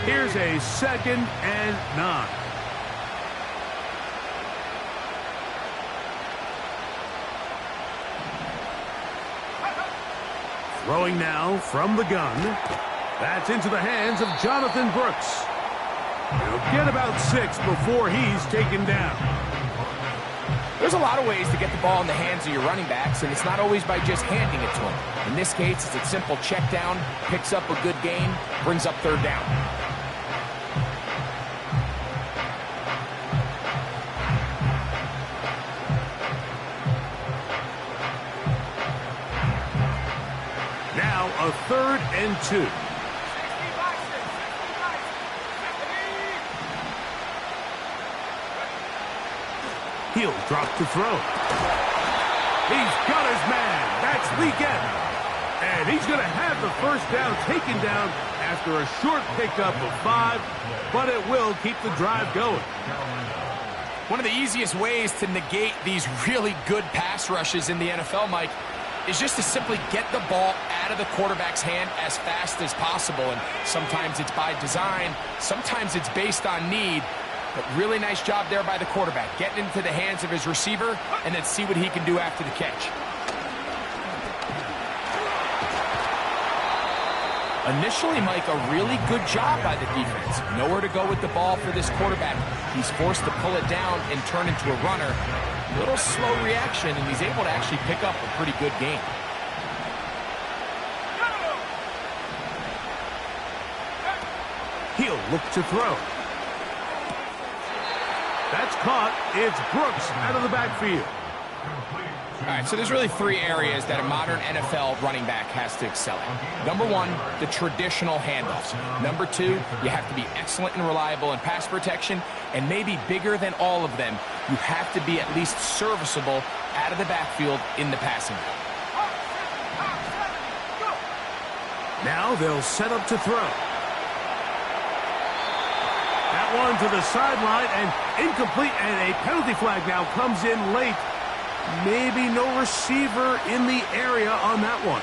Here's a 2nd and 9. Throwing now from the gun. That's into the hands of Jonathan Brooks. He'll get about 6 before he's taken down. There's a lot of ways to get the ball in the hands of your running backs, and it's not always by just handing it to them. In this case, it's a simple check down, picks up a good gain, brings up 3rd down. Now a 3rd and 2. He'll drop to throw. He's got his man. That's Leggett. And he's going to have the 1st down taken down after a short pickup of 5, but it will keep the drive going. One of the easiest ways to negate these really good pass rushes in the NFL, Mike, is just to simply get the ball out of the quarterback's hand as fast as possible. And sometimes it's by design, sometimes it's based on need. But really nice job there by the quarterback, getting into the hands of his receiver and then see what he can do after the catch. Initially, Mike, a really good job by the defense. Nowhere to go with the ball for this quarterback. He's forced to pull it down and turn into a runner. A little slow reaction, and he's able to actually pick up a pretty good game. He'll look to throw. That's caught. It's Brooks out of the backfield. All right, so there's really 3 areas that a modern NFL running back has to excel at. Number 1, the traditional handoffs. Number 2, you have to be excellent and reliable in pass protection. And maybe bigger than all of them, you have to be at least serviceable out of the backfield in the passing game. Now they'll set up to throw. That one to the sideline and incomplete, and a penalty flag now comes in late. Maybe no receiver in the area on that one.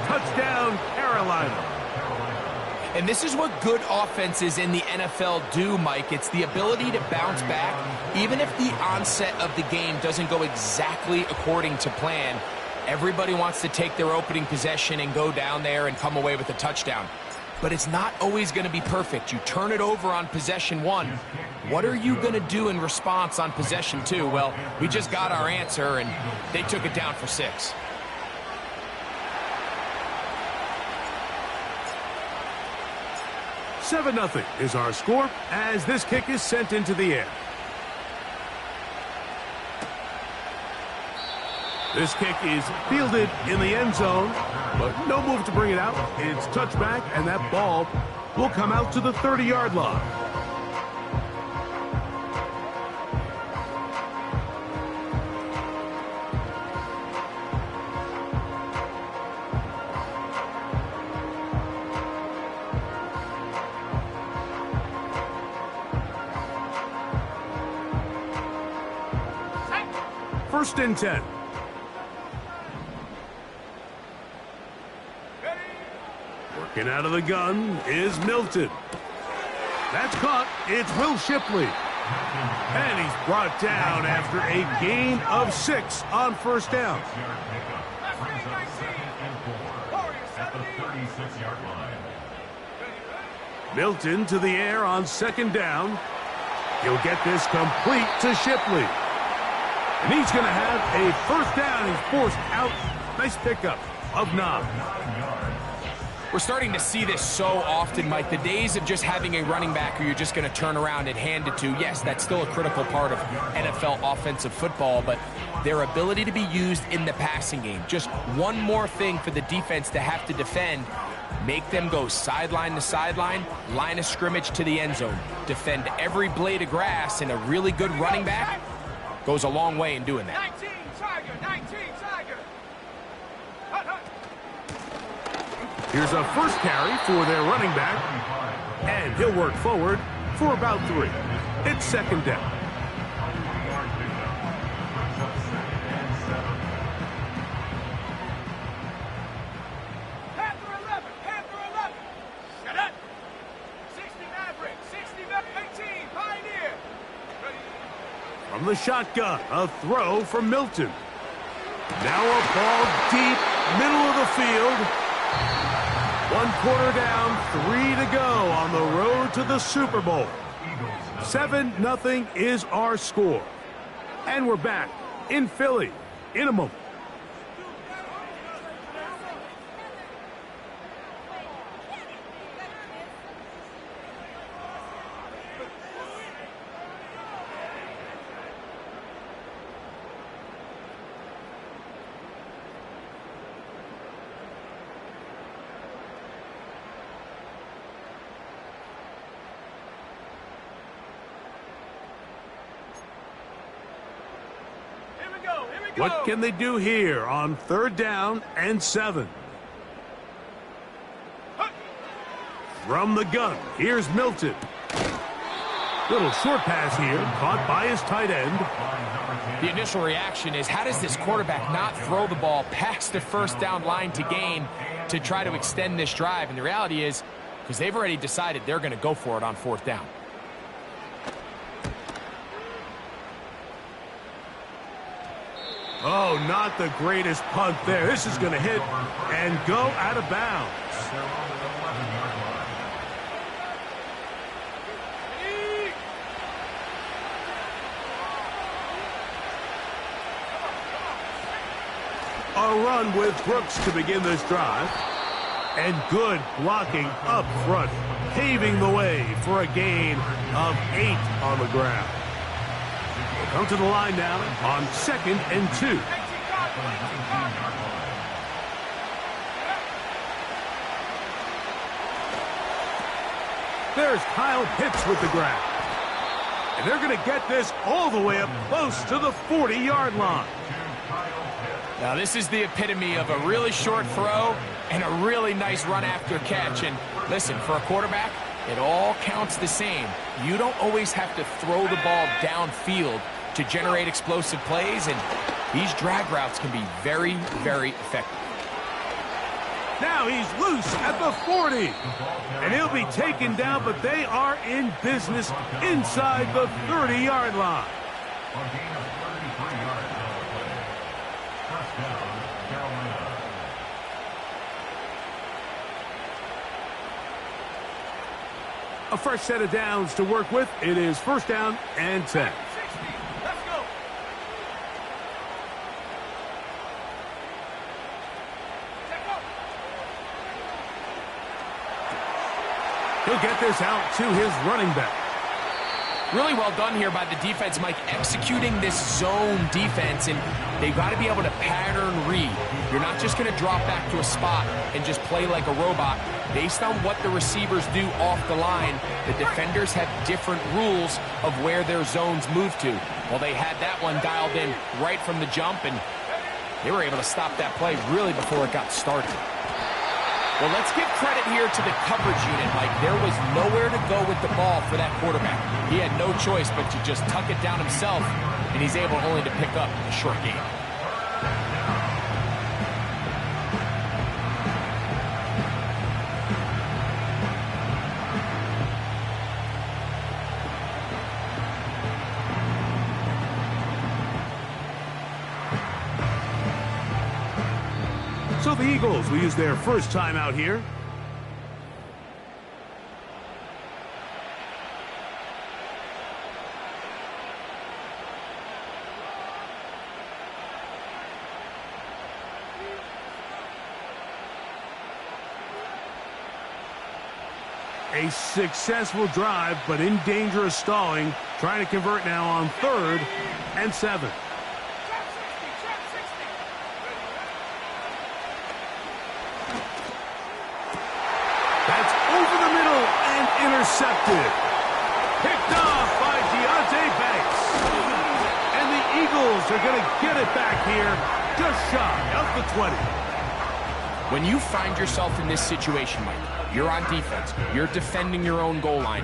Touchdown, Carolina. And this is what good offenses in the NFL do, Mike. It's the ability to bounce back, even if the onset of the game doesn't go exactly according to plan. Everybody wants to take their opening possession and go down there and come away with a touchdown. But it's not always going to be perfect. You turn it over on possession 1. What are you going to do in response on possession 2? Well, we just got our answer, and they took it down for 6. Seven 0 is our score as this kick is sent into the air. This kick is fielded in the end zone, but no move to bring it out. It's touchback, and that ball will come out to the 30-yard line. First and 10. Working out of the gun is Milton. That's caught. It's Will Shipley. And he's brought down after a gain of 6 on first down. Milton to the air on second down. He'll get this complete to Shipley. And he's going to have a first down. He's forced out. Nice pickup of 9. We're starting to see this so often, Mike. The days of just having a running back who you're just going to turn around and hand it to, yes, that's still a critical part of NFL offensive football, but their ability to be used in the passing game. Just one more thing for the defense to have to defend. Make them go sideline to sideline, line of scrimmage to the end zone. Defend every blade of grass, and a really good running back goes a long way in doing that. 19 Tiger, 19 Tiger. Hut, hut. Here's a first carry for their running back, and he'll work forward for about 3. It's second down. Panther 11, Panther 11. Got it. 60 Maverick, 60 Maverick, 18 Pioneer. Ready. From the shotgun, a throw from Milton. Now a ball deep, middle of the field. 1 quarter down, 3 to go on the road to the Super Bowl. 7-0 is our score. And we're back in Philly in a moment. What can they do here on 3rd down and 7? From the gun, here's Milton. Little short pass here, caught by his tight end. The initial reaction is, how does this quarterback not throw the ball past the first down line to gain to try to extend this drive? And the reality is, because they've already decided they're going to go for it on 4th down. Oh, not the greatest punt there. This is going to hit and go out of bounds. A run with Brooks to begin this drive. And good blocking up front, paving the way for a gain of 8 on the ground. Come to the line now on 2nd and 2. There's Kyle Pitts with the grab. And they're going to get this all the way up close to the 40-yard line. Now, this is the epitome of a really short throw and a really nice run after catch. And listen, for a quarterback, it all counts the same. You don't always have to throw the ball downfield to generate explosive plays, and these drag routes can be very, very effective. Now he's loose at the 40, and he'll be taken down, but they are in business inside the 30-yard line. A fresh set of downs to work with. It is 1st down and 10. He'll get this out to his running back. Really well done here by the defense, Mike, executing this zone defense, and they've got to be able to pattern read. You're not just going to drop back to a spot and just play like a robot. Based on what the receivers do off the line, the defenders have different rules of where their zones move to. Well, they had that one dialed in right from the jump, and they were able to stop that play really before it got started. Well, let's give credit here to the coverage unit, Mike. There was nowhere to go with the ball for that quarterback. He had no choice but to just tuck it down himself, and he's able only to pick up a short gain. So the Eagles will use their first time out here. A successful drive, but in danger of stalling. Trying to convert now on 3rd and 7. That's over the middle and intercepted. Picked off by Deontay Banks. And the Eagles are going to get it back here just shy of the 20. When you find yourself in this situation, Mike, you're on defense, you're defending your own goal line,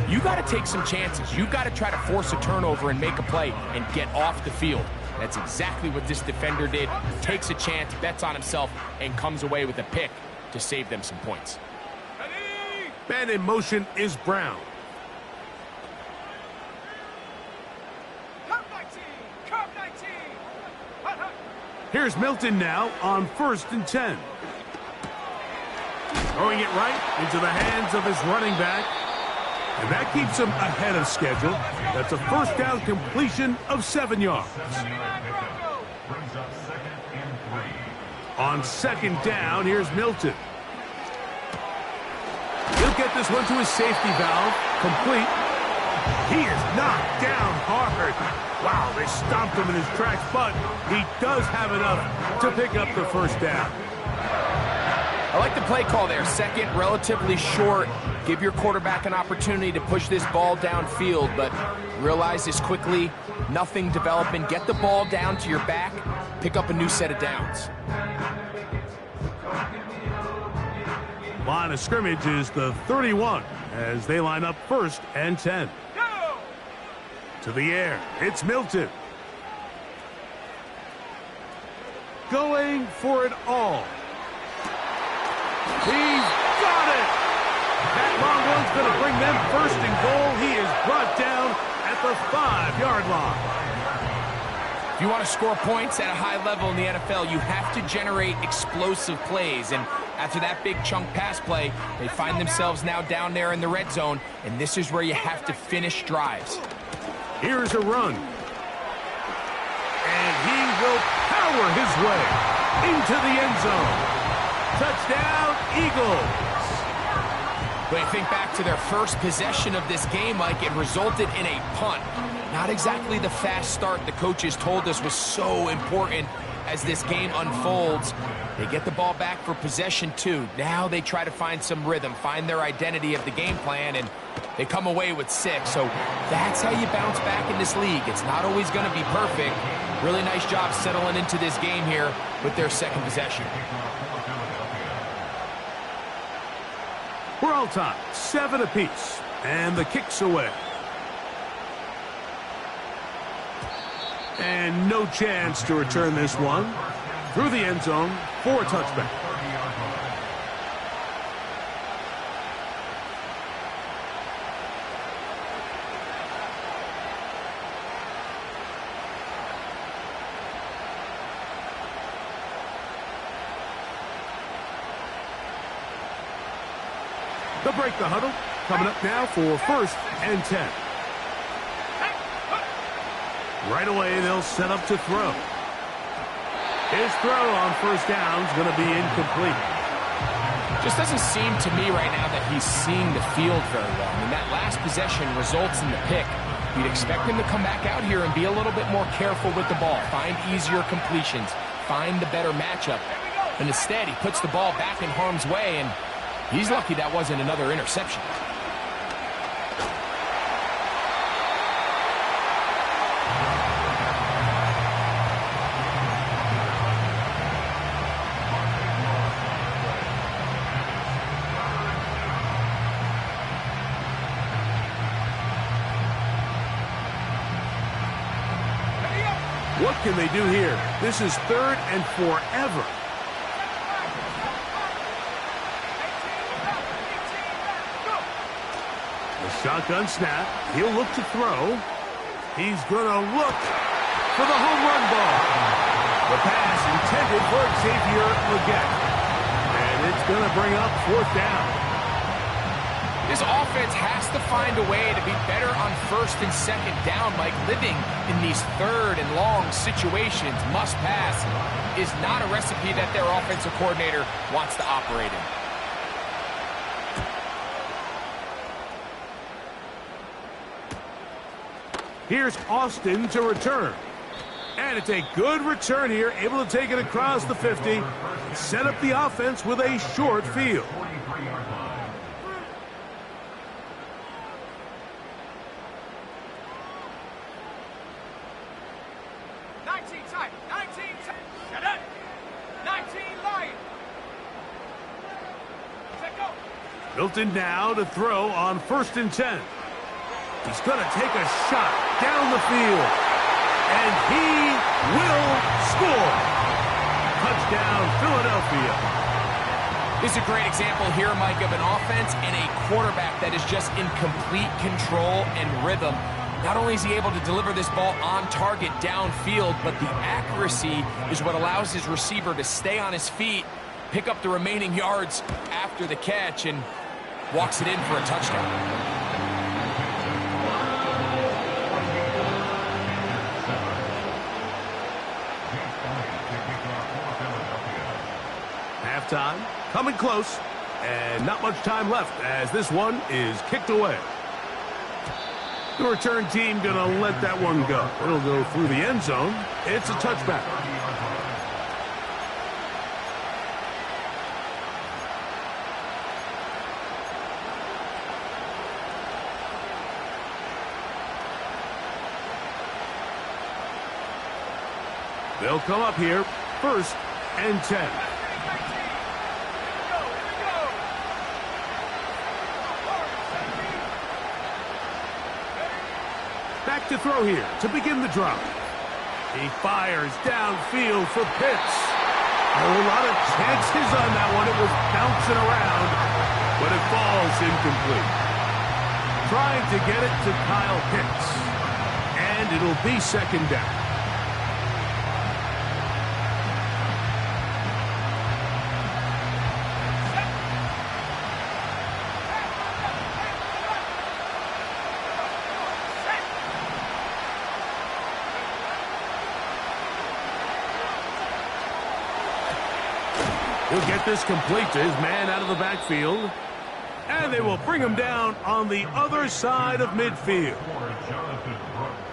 you got to take some chances. You got to try to force a turnover and make a play and get off the field. That's exactly what this defender did. Takes a chance, bets on himself, and comes away with a pick to save them some points. Man in motion is Brown. Come 19. Here's Milton now on 1st and 10. Throwing it right into the hands of his running back. And that keeps him ahead of schedule. That's a first down completion of 7 yards. On 2nd down, here's Milton. He'll get this one to his safety valve. Complete. He is knocked down hard. Wow, they stomped him in his tracks, but he does have enough to pick up the first down. I like the play call there. 2nd, relatively short. Give your quarterback an opportunity to push this ball downfield, but realize this quickly. Nothing developing. Get the ball down to your back. Pick up a new set of downs. Line of scrimmage is the 31 as they line up 1st and 10. Go! To the air, it's Milton. Going for it all. He's got it! That long one's going to bring them 1st and goal. He is brought down at the 5-yard line. If you want to score points at a high level in the NFL, you have to generate explosive plays. And after that big chunk pass play, they find themselves now down there in the red zone, and this is where you have to finish drives. Here's a run. And he will power his way into the end zone. Touchdown, Eagles. When you think back to their first possession of this game, Mike, it resulted in a punt. Not exactly the fast start the coaches told us was so important as this game unfolds. They get the ball back for possession 2. Now they try to find some rhythm, find their identity of the game plan, and they come away with 6. So that's how you bounce back in this league. It's not always going to be perfect. Really nice job settling into this game here with their 2nd possession. We're all tied, 7 apiece, and the kick's away. And no chance to return this one through the end zone for a touchback. They'll break the huddle. Coming up now for 1st and 10. Right away, they'll set up to throw. His throw on 1st down is going to be incomplete. Just doesn't seem to me right now that he's seeing the field very well. I mean, that last possession results in the pick. You'd expect him to come back out here and be a little bit more careful with the ball, find easier completions, find the better matchup. And instead, he puts the ball back in harm's way, and he's lucky that wasn't another interception. What can they do here? This is 3rd and forever. The shotgun snap. He'll look to throw. He's going to look for the home run ball. The pass intended for Xavier Legette. And it's going to bring up 4th down. This offense has to find a way to be better on 1st and 2nd down. Like, living in these 3rd and long situations, must pass, is not a recipe that their offensive coordinator wants to operate in. Here's Austin to return. And it's a good return here, able to take it across the 50, set up the offense with a short field. Milton now to throw on 1st and 10. He's going to take a shot down the field. And he will score. Touchdown, Philadelphia. This is a great example here, Mike, of an offense and a quarterback that is just in complete control and rhythm. Not only is he able to deliver this ball on target downfield, but the accuracy is what allows his receiver to stay on his feet, pick up the remaining yards after the catch, and walks it in for a touchdown. Halftime, coming close, and not much time left as this one is kicked away. The return team gonna let that one go. It'll go through the end zone. It's a touchback. They'll come up here, 1st and 10. Back to throw here to begin the drive. He fires downfield for Pitts. A lot of chances on that one. It was bouncing around, but it falls incomplete. Trying to get it to Kyle Pitts. And it'll be 2nd down. He'll get this complete to his man out of the backfield. And they will bring him down on the other side of midfield.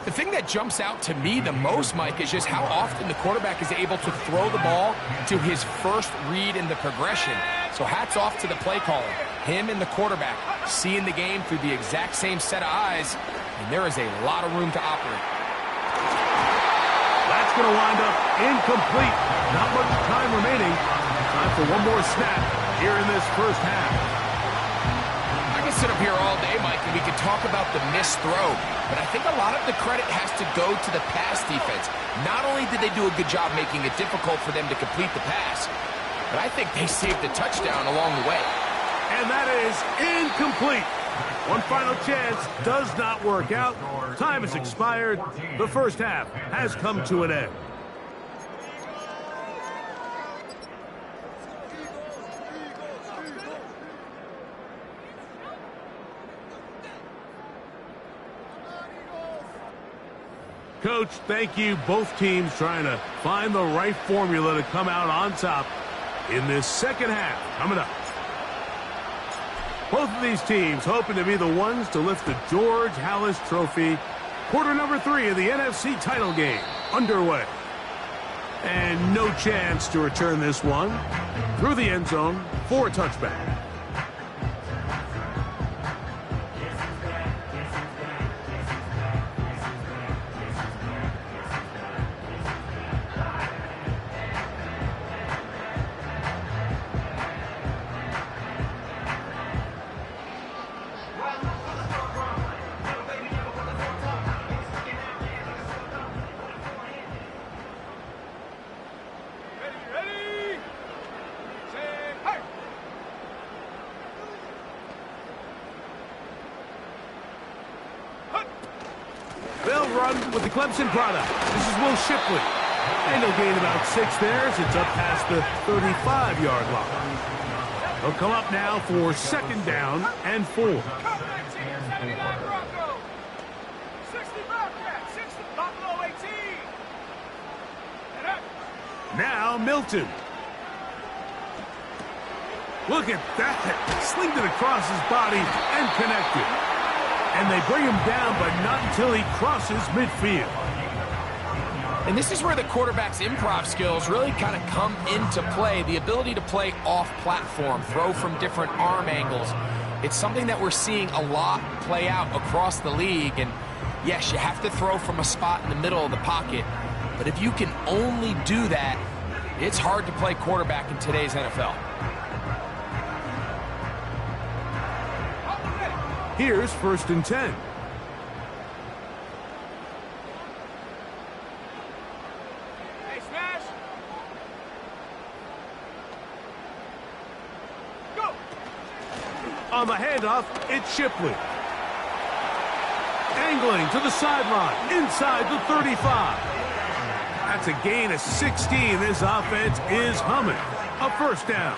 The thing that jumps out to me the most, Mike, is just how often the quarterback is able to throw the ball to his first read in the progression. So hats off to the play caller. Him and the quarterback seeing the game through the exact same set of eyes. And there is a lot of room to operate. That's going to wind up incomplete. Not much time remaining. Time for one more snap here in this first half. I can sit up here all day, Mike, and we can talk about the missed throw, but I think a lot of the credit has to go to the pass defense. Not only did they do a good job making it difficult for them to complete the pass, but I think they saved the touchdown along the way. And that is incomplete. One final chance does not work out. Time has expired. The first half has come to an end. Coach, thank you. Both teams trying to find the right formula to come out on top in this second half. Coming up. Both of these teams hoping to be the ones to lift the George Halas Trophy. Quarter number 3 of the NFC title game underway. And no chance to return this one through the end zone for a touchback. They'll run with the Clemson product. This is Will Shipley. And he'll gain about 6 there as it's up past the 35-yard line. They'll come up now for 2nd down and 4. Now Milton. Look at that. Slinged it across his body and connected. And they bring him down, but not until he crosses midfield. And this is where the quarterback's improv skills really kind of come into play. The ability to play off-platform, throw from different arm angles. It's something that we're seeing a lot play out across the league. And yes, you have to throw from a spot in the middle of the pocket. But if you can only do that, it's hard to play quarterback in today's NFL. Here's 1st and 10. Hey, smash. Go. On the handoff, it's Shipley. Angling to the sideline, inside the 35. That's a gain of 16. This offense is humming. A 1st down.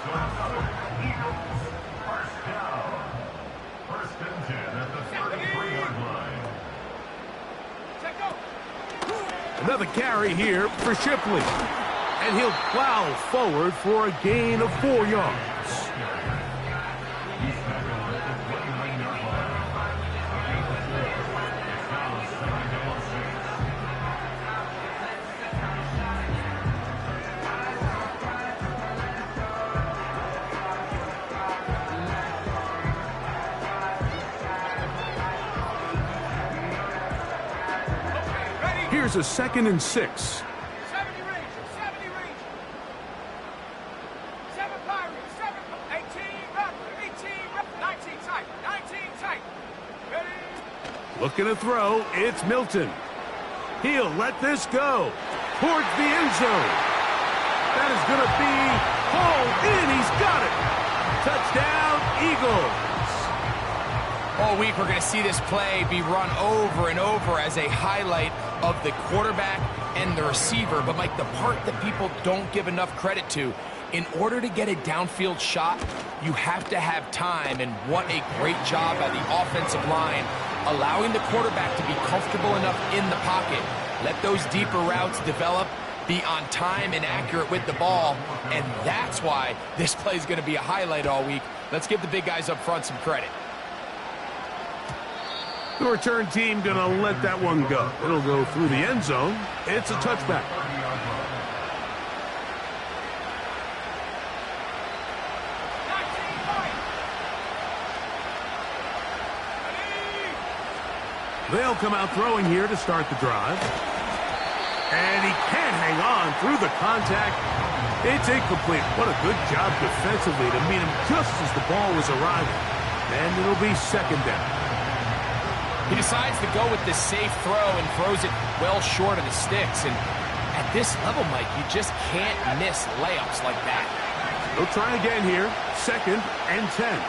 Another carry here for Shipley. And he'll plow forward for a gain of 4 yards. Here's a 2nd and 6. 70 range. 70 range. 7 Pirates. 7. 18 Raptor. 18 Raptor. 19 tight. 19 tight. Ready? Looking to throw. It's Milton. He'll let this go towards the end zone. That is going to be hauled in. He's got it. Touchdown, Eagles. All week, we're going to see this play be run over and over as a highlight of the quarterback and the receiver. But, Mike, the part that people don't give enough credit to, in order to get a downfield shot, you have to have time. And what a great job by the offensive line, allowing the quarterback to be comfortable enough in the pocket. Let those deeper routes develop, be on time and accurate with the ball. And that's why this play is going to be a highlight all week. Let's give the big guys up front some credit. The return team going to let that one go. It'll go through the end zone. It's a touchback. They'll come out throwing here to start the drive. And he can't hang on through the contact. It's incomplete. What a good job defensively to meet him just as the ball was arriving. And it'll be 2nd down. He decides to go with this safe throw and throws it well short of the sticks. And at this level, Mike, you just can't miss layups like that. They'll try again here. 2nd and 10.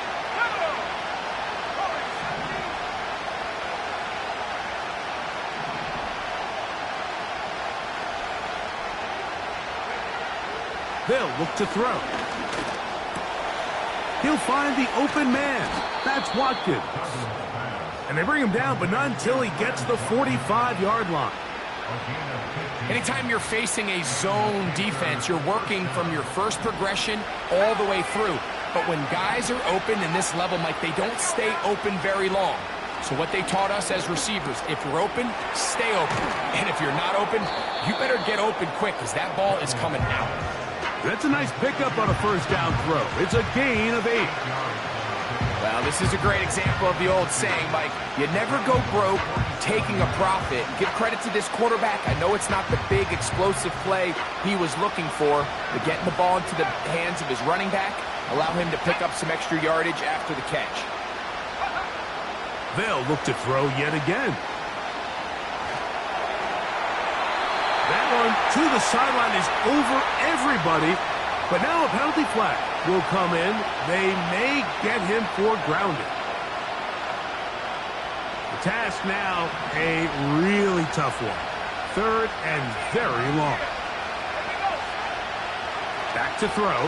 They'll look to throw. He'll find the open man. That's Watkins. And they bring him down, but not until he gets the 45-yard line. Anytime you're facing a zone defense, you're working from your first progression all the way through. But when guys are open in this level, Mike, they don't stay open very long. So what they taught us as receivers, if you're open, stay open. And if you're not open, you better get open quick because that ball is coming out. That's a nice pickup on a 1st down throw. It's a gain of 8. Well, this is a great example of the old saying, Mike. You never go broke taking a profit. Give credit to this quarterback. I know it's not the big explosive play he was looking for, but getting the ball into the hands of his running back, allow him to pick up some extra yardage after the catch. They'll look to throw yet again. That one to the sideline is over everybody, but now a penalty flag will come in. They may get him for grounding. The task now, a really tough one. 3rd and very long. Back to throw.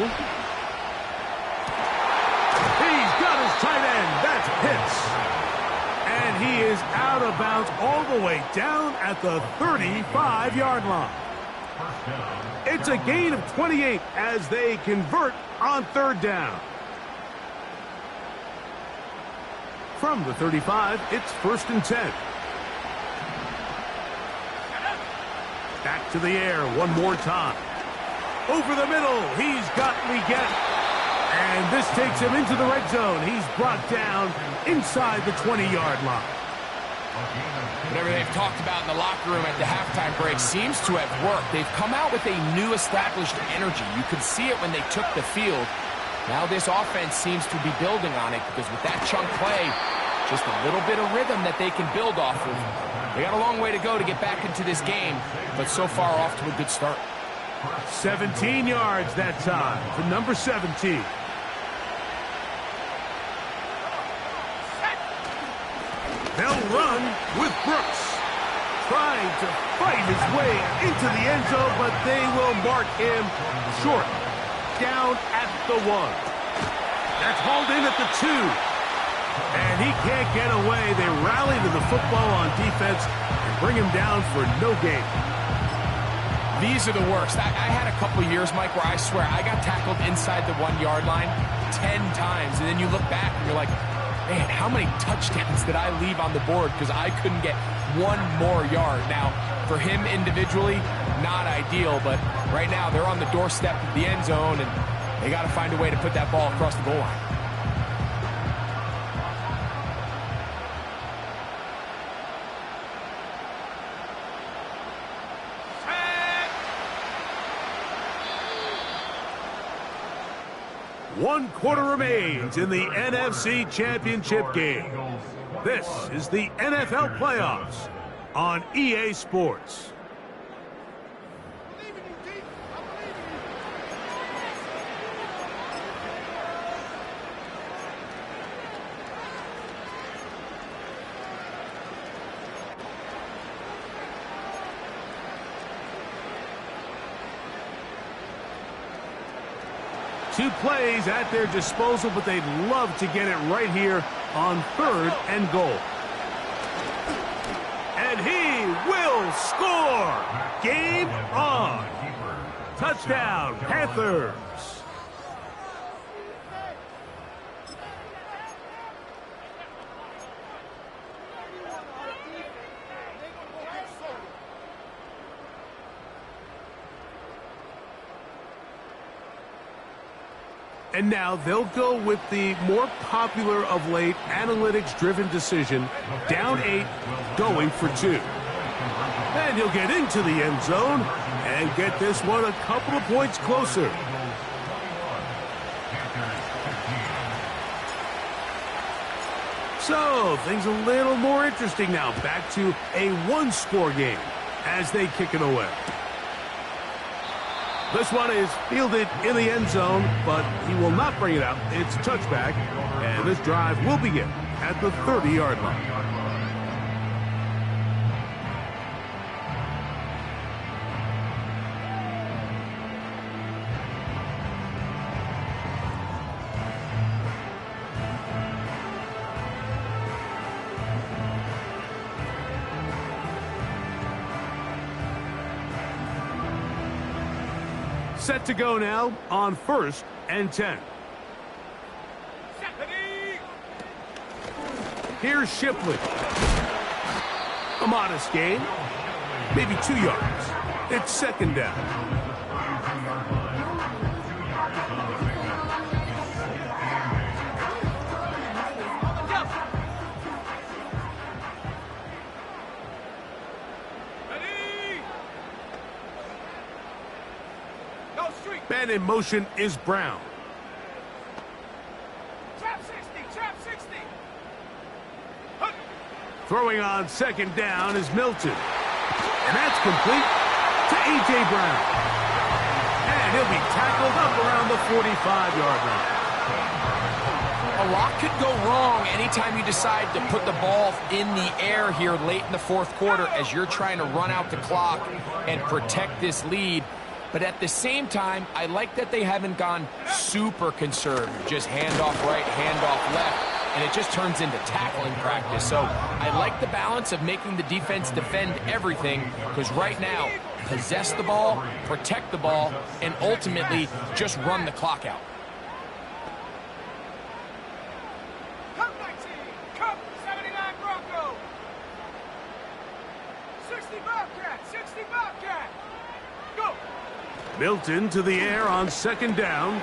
He's got his tight end. That's Pitts. And he is out of bounds all the way down at the 35-yard line. It's a gain of 28 as they convert on 3rd down. From the 35, it's 1st and 10. Back to the air one more time. Over the middle, he's got Leggett. And this takes him into the red zone. He's brought down inside the 20-yard line. Whatever they've talked about in the locker room at the halftime break seems to have worked. They've come out with a new established energy. You could see it when they took the field. Now this offense seems to be building on it because with that chunk play, just a little bit of rhythm that they can build off of. They got a long way to go to get back into this game, but so far off to a good start. 17 yards that time for number 17. They'll run with Brooks. Trying to fight his way into the end zone, but they will mark him short. Down at the 1. That's hauled in at the 2. And he can't get away. They rally to the football on defense and bring him down for no gain. These are the worst. I had a couple years, Mike, where I swear I got tackled inside the 1-yard line 10 times. And then you look back and you're like, man, how many touchdowns did I leave on the board because I couldn't get one more yard? Now, for him individually, not ideal, but right now they're on the doorstep of the end zone, and they got to find a way to put that ball across the goal line. One quarter remains in the NFC Championship game. This is the NFL Playoffs on EA Sports. Two plays at their disposal, but they'd love to get it right here on 3rd and goal. And he will score! Game on! Touchdown, Panthers! And now they'll go with the more popular of late analytics-driven decision, down 8, going for 2. And he'll get into the end zone and get this one a couple of points closer. So, things a little more interesting now. Back to a one-score game as they kick it away. This one is fielded in the end zone, but he will not bring it out. It's a touchback, and this drive will begin at the 30-yard line. Set to go now on 1st and 10. Here's Shipley. A modest gain, maybe 2 yards. It's 2nd down. Man in motion is Brown. Trap 60, trap 60. Throwing on 2nd down is Milton. And that's complete to A.J. Brown. And he'll be tackled up around the 45-yard line. A lot could go wrong anytime you decide to put the ball in the air here late in the 4th quarter as you're trying to run out the clock and protect this lead. But at the same time, I like that they haven't gone super conservative. Just handoff right, handoff left, and it just turns into tackling practice. So I like the balance of making the defense defend everything, because right now, possess the ball, protect the ball, and ultimately just run the clock out. Come 19, come Built into the air on second down.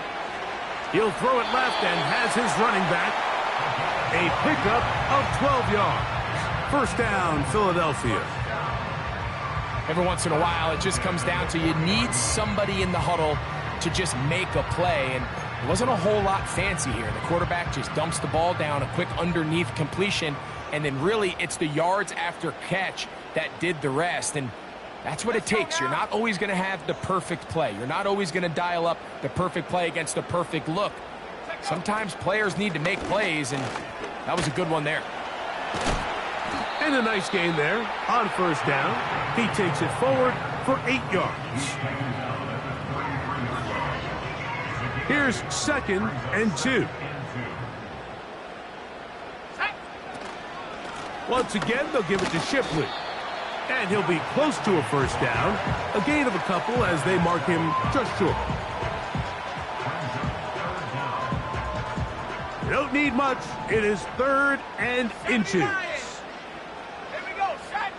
He'll throw it left and has his running back. A pickup of 12 yards. First down, Philadelphia. Every once in a while, it just comes down to you need somebody in the huddle to just make a play. And it wasn't a whole lot fancy here. The quarterback just dumps the ball down, a quick underneath completion, and then really it's the yards after catch that did the rest. And that's what it takes. You're not always going to have the perfect play. You're not always going to dial up the perfect play against the perfect look. Sometimes players need to make plays, and that was a good one there. And a nice gain there on first down. He takes it forward for 8 yards. Here's 2nd and 2. Once again, they'll give it to Shipley. And he'll be close to a first down. A gain of a couple as they mark him just short. You don't need much. It is 3rd and inches. Here we go, set.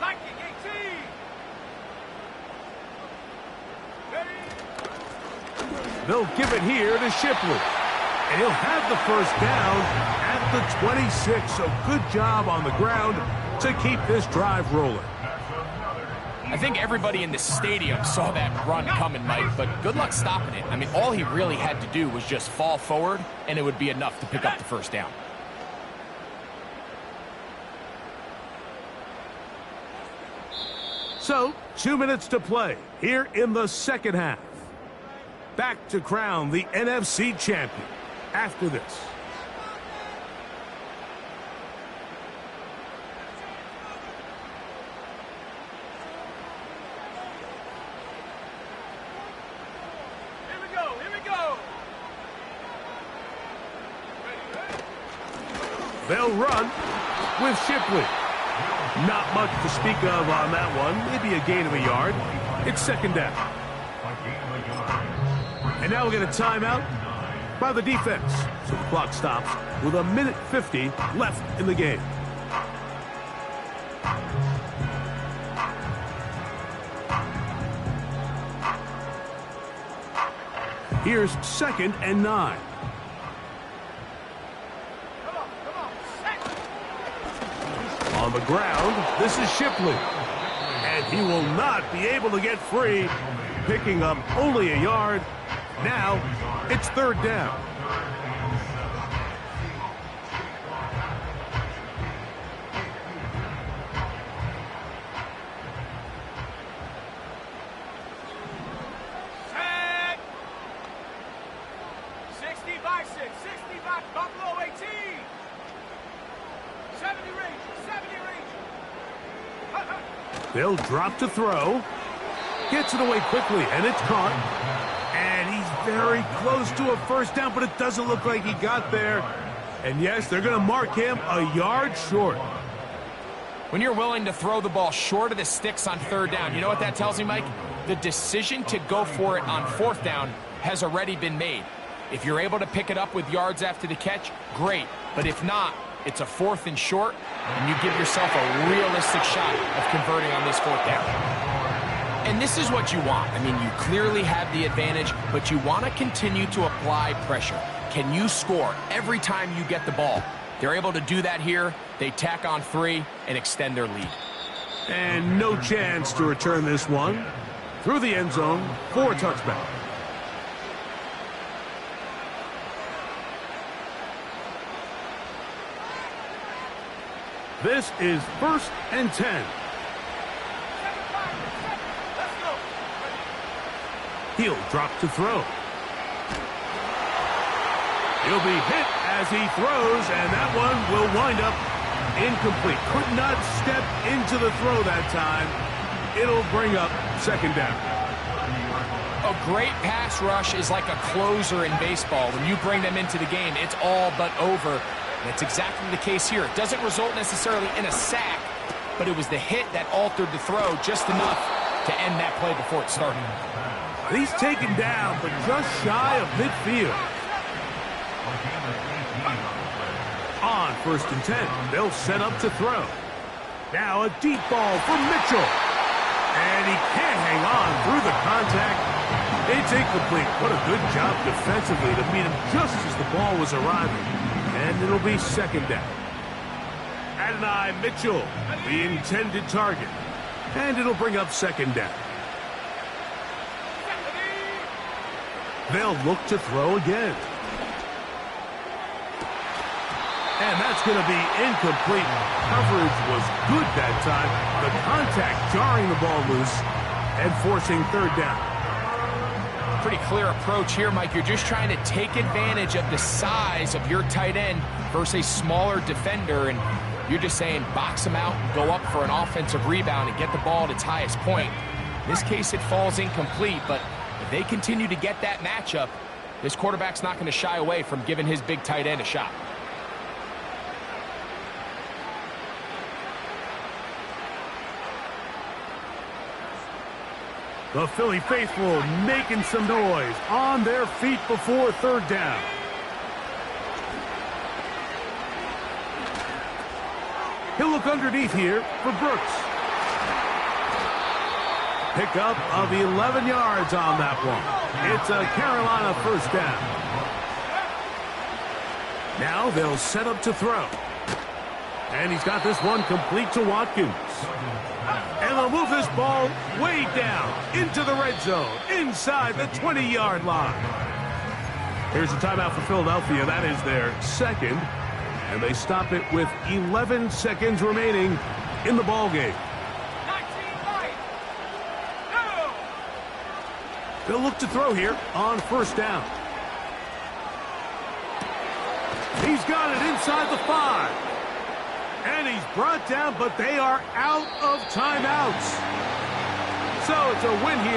Viking 18. They'll give it here to Shipley. And he'll have the first down at the 26. So good job on the ground to keep this drive rolling. I think everybody in the stadium saw that run coming, Mike, but good luck stopping it. I mean, all he really had to do was just fall forward, and it would be enough to pick up the first down. So, 2 minutes to play here in the second half. Back to crown the NFC champion after this. They'll run with Shipley. Not much to speak of on that one. Maybe a gain of a yard. It's second down. And now we'll get a timeout by the defense. So the clock stops with 1:50 left in the game. Here's 2nd and 9. On the ground, this is Shipley. And he will not be able to get free, picking up only a yard. Now, it's 3rd down. Set. 60 by 6, 60 by Buffalo 18. 70 Rangers, 70 Rangers. They'll drop to throw. Gets it away quickly, and it's caught. And he's very close to a first down, but it doesn't look like he got there. And yes, they're going to mark him a yard short. When you're willing to throw the ball short of the sticks on 3rd down, you know what that tells me, Mike? The decision to go for it on 4th down has already been made. If you're able to pick it up with yards after the catch, great. But if not, it's a 4th and short, and you give yourself a realistic shot of converting on this 4th down. And this is what you want. I mean, you clearly have the advantage, but you want to continue to apply pressure. Can you score every time you get the ball? They're able to do that here. They tack on 3 and extend their lead. And no chance to return this one. Through the end zone for a touchback. This is 1st and 10. He'll drop to throw. He'll be hit as he throws, and that one will wind up incomplete. Could not step into the throw that time. It'll bring up 2nd down. A great pass rush is like a closer in baseball. When you bring them into the game, it's all but over. And it's exactly the case here. It doesn't result necessarily in a sack, but it was the hit that altered the throw just enough to end that play before it started. He's taken down, but just shy of midfield. On 1st and 10, they'll set up to throw. Now a deep ball for Mitchell. And he can't hang on through the contact. It's incomplete. What a good job defensively to meet him just as the ball was arriving. And it'll be second down. Adonai Mitchell, the intended target. And it'll bring up second down. They'll look to throw again. And that's going to be incomplete. Coverage was good that time. The contact jarring the ball loose and forcing third down. Pretty clear approach here, Mike. You're just trying to take advantage of the size of your tight end versus a smaller defender, and you're just saying box him out, go up for an offensive rebound, and get the ball at its highest point. In this case, it falls incomplete, but if they continue to get that matchup, this quarterback's not going to shy away from giving his big tight end a shot. The Philly faithful making some noise on their feet before third down. He'll look underneath here for Brooks. Pickup of 11 yards on that one. It's a Carolina first down. Now they'll set up to throw. And he's got this one complete to Watkins. And they'll move this ball way down into the red zone, inside the 20-yard line. Here's a timeout for Philadelphia. That is their second. And they stop it with 11 seconds remaining in the ballgame. They'll look to throw here on first down. He's got it inside the 5. And he's brought down, but they are out of timeouts. So it's a win here.